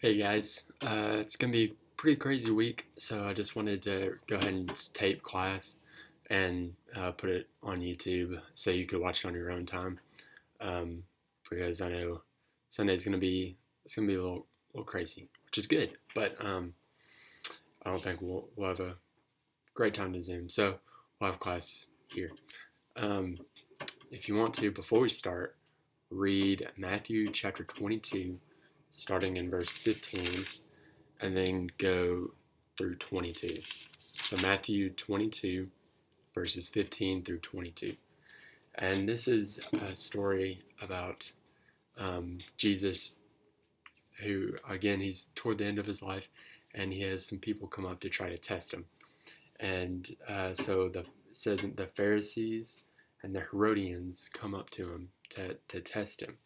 Hey guys, it's gonna be a pretty crazy week, so I just wanted to go ahead and just tape class and put it on YouTube so you could watch it on your own time. Um, because I know Sunday's gonna be a little crazy, which is good, but I don't think we'll have a great time to Zoom, so we'll have class here. Um, if you want to, before we start, read Matthew chapter 22, starting in verse 15 and then go through 22. So Matthew 22, verses 15 through 22. And this is a story about Jesus, who, again, he's toward the end of his life, and he has some people come up to try to test him. And it says the Pharisees and the Herodians come up to him to test him.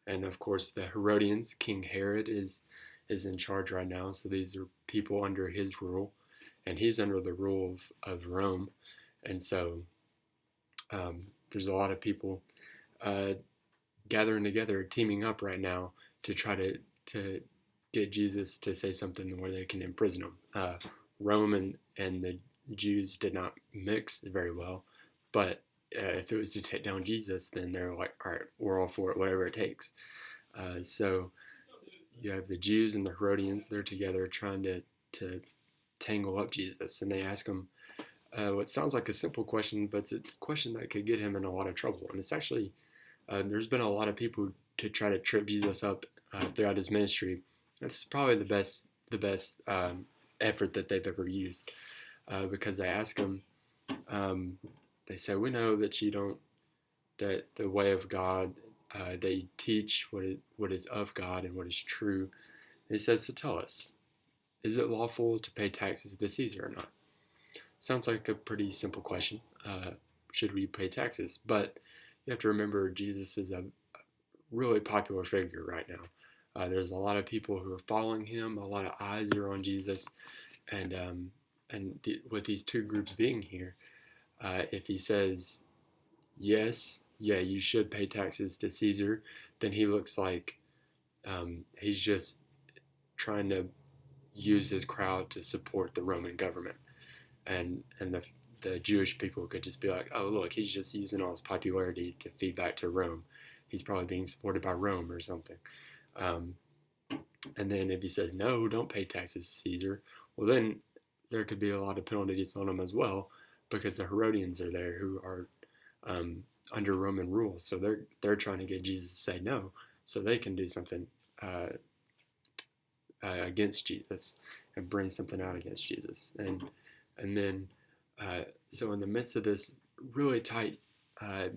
And of course, the Herodians, King Herod is in charge right now. So these are people under his rule, and he's under the rule of Rome. And so there's a lot of people uh, gathering together, teaming up right now to try to get Jesus to say something where they can imprison him. Rome and the Jews did not mix very well, but if it was to take down Jesus, then they're like, all right, we're all for it, whatever it takes. So you have the Jews and the Herodians. They're together trying to tangle up Jesus, and they ask him what sounds like a simple question, but it's a question that could get him in a lot of trouble. And it's actually there's been a lot of people to try to trip Jesus up throughout his ministry. That's probably the best effort that they've ever used because they ask him. Um, they say, "We know that you don't that the way of God, they teach what is of God and what is true." And he says, "So tell us, is it lawful to pay taxes to Caesar or not?" Sounds like a pretty simple question. Should we pay taxes? But you have to remember Jesus is a really popular figure right now. There's a lot of people who are following him. A lot of eyes are on Jesus, and with these two groups being here, if he says yes, yeah, you should pay taxes to Caesar, then he looks like he's just trying to use his crowd to support the Roman government, and the Jewish people could just be like, oh look, he's just using all his popularity to feed back to Rome. He's probably being supported by Rome or something. Um, and then if he says no, don't pay taxes to Caesar, well then there could be a lot of penalties on him as well, because the Herodians are there who are under Roman rule. So they're trying to get Jesus to say no, so they can do something uh, against Jesus and bring something out against Jesus. And then so in the midst of this really tight uh,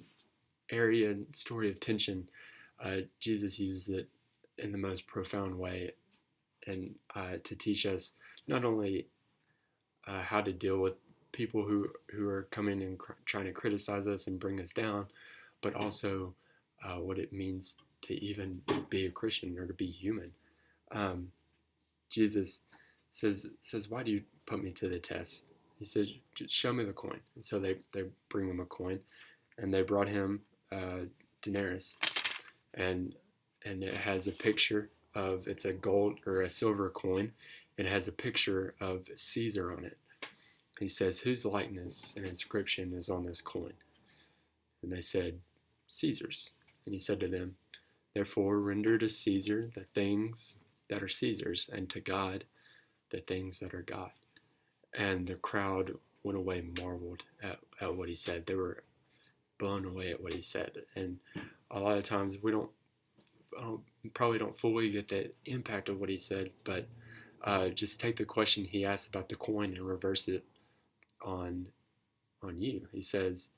area and story of tension, Jesus uses it in the most profound way and to teach us not only how to deal with people who are coming and trying to criticize us and bring us down, but also what it means to even be a Christian or to be human. Um, Jesus says, "Why do you put me to the test?" He says, "Show me the coin." And so they bring him a coin, and they brought him denarius, and it has a picture of it's a gold or a silver coin, and it has a picture of Caesar on it. He says, "Whose likeness and inscription is on this coin?" And they said, "Caesar's." And he said to them, "Therefore render to Caesar the things that are Caesar's, and to God the things that are God." And the crowd went away marveled at what he said. They were blown away at what he said. And a lot of times we probably don't fully get the impact of what he said, but just take the question he asked about the coin and reverse it on you. He says,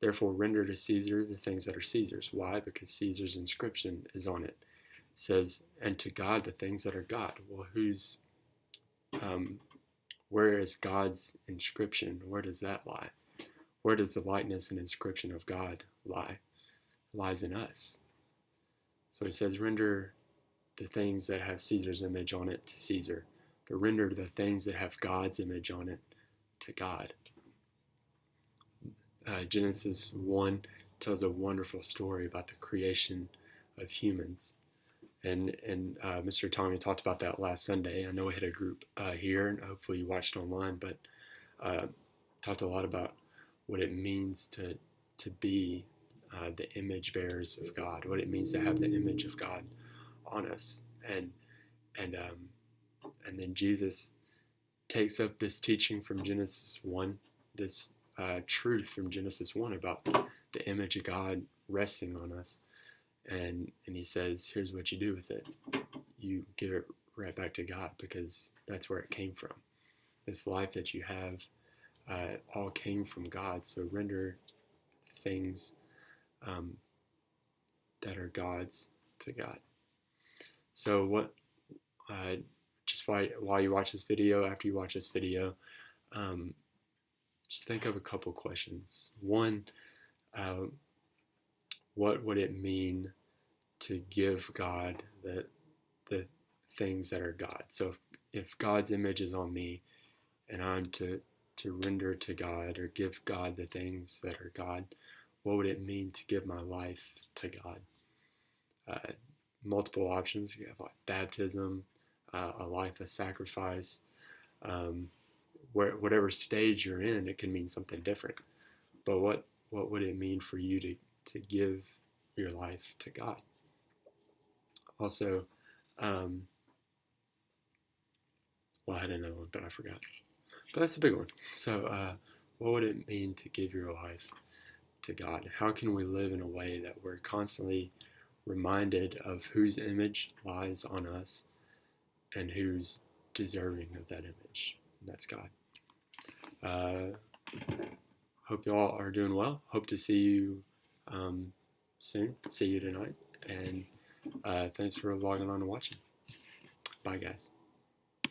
"Therefore render to Caesar the things that are Caesar's." Why? Because Caesar's inscription is on it. It says, "And to God the things that are God." Well, um, where is God's inscription? Where does that lie? Where does the likeness and inscription of God lie? It lies in us. So he says, "Render the things that have Caesar's image on it to Caesar, but render the things that have God's image on it to God." Genesis 1 tells a wonderful story about the creation of humans. And Mr. Tommy talked about that last Sunday. I know we had a group here, and hopefully you watched online, but uh, talked a lot about what it means to be the image bearers of God, what it means to have the image of God on us, and and then Jesus takes up this teaching from Genesis 1, this truth from Genesis 1 about the image of God resting on us, and he says, here's what you do with it. You give it right back to God, because that's where it came from. This life that you have all came from God. So render things um, that are God's to God. So what? Uh, just while you watch this video, after you watch this video, um, just think of a couple questions. One, uh, what would it mean to give God the things that are God? So if God's image is on me, and I'm to render to God or give God the things that are God, what would it mean to give my life to God? Uh, Multiple options. You have like baptism, a life of sacrifice. Um, whatever stage you're in, it can mean something different. But what would it mean for you to give your life to God? Also, um, well, I had another one, but I forgot. But that's a big one. So, what would it mean to give your life to God? How can we live in a way that we're constantly reminded of whose image lies on us and who's deserving of that image? And that's God. Uh, Hope you all are doing well. Hope to see you soon. See you tonight. And thanks for logging on and watching. Bye, guys.